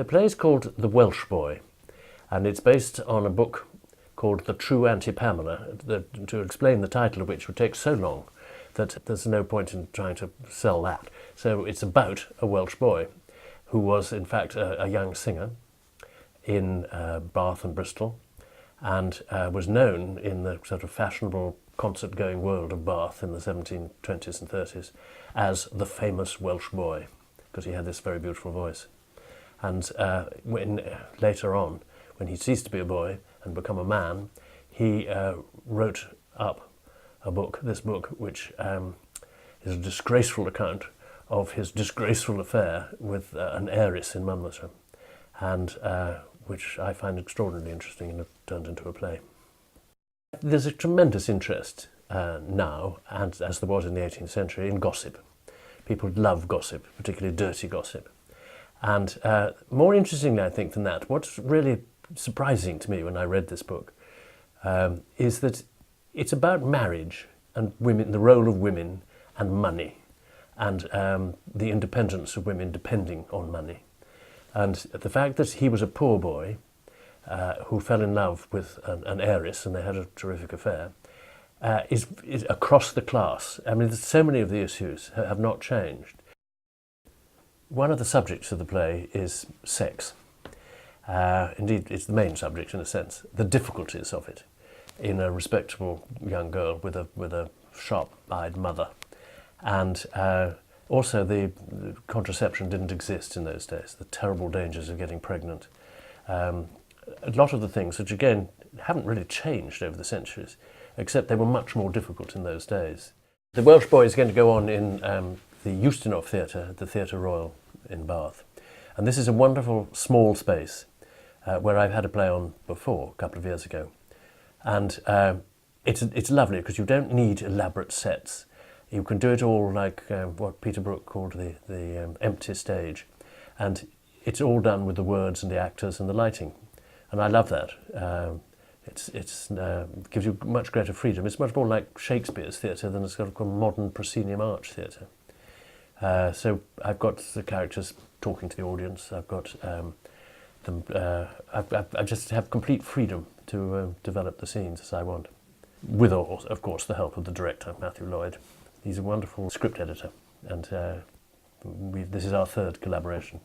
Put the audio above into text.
The play is called The Welsh Boy, and it's based on a book called The True Anti-Pamela, to explain the title of which would take so long that there's no point in trying to sell that. So it's about a Welsh boy who was in fact a young singer in Bath and Bristol, and was known in the sort of fashionable concert-going world of Bath in the 1720s and 30s as the famous Welsh boy, because he had this very beautiful voice. And when later on, when he ceased to be a boy and become a man, he wrote up a book, this book, which is a disgraceful account of his disgraceful affair with an heiress in Monmouthshire, and which I find extraordinarily interesting and have turned into a play. There's a tremendous interest now, and as there was in the 18th century, in gossip. People love gossip, particularly dirty gossip. And more interestingly, I think, than that, what's really surprising to me when I read this book is that it's about marriage and women, the role of women and money, and the independence of women depending on money. And the fact that he was a poor boy who fell in love with an heiress and they had a terrific affair is across the class. I mean, so many of the issues have not changed. One of the subjects of the play is sex. Indeed, it's the main subject in a sense, the difficulties of it in a respectable young girl with a sharp-eyed mother. And also the contraception didn't exist in those days, the terrible dangers of getting pregnant. A lot of the things which, again, haven't really changed over the centuries, except they were much more difficult in those days. The Welsh Boy is going to go on in the Ustinov Theatre, the Theatre Royal in Bath. And this is a wonderful small space where I've had a play on before, a couple of years ago. And it's lovely because you don't need elaborate sets. You can do it all like what Peter Brook called the empty stage. And it's all done with the words and the actors and the lighting. And I love that. It gives you much greater freedom. It's much more like Shakespeare's theatre than a sort of modern proscenium arch theatre. So I've got the characters talking to the audience. I've got I just have complete freedom to develop the scenes as I want, with of course the help of the director, Matthew Lloyd. He's a wonderful script editor, and this is our third collaboration.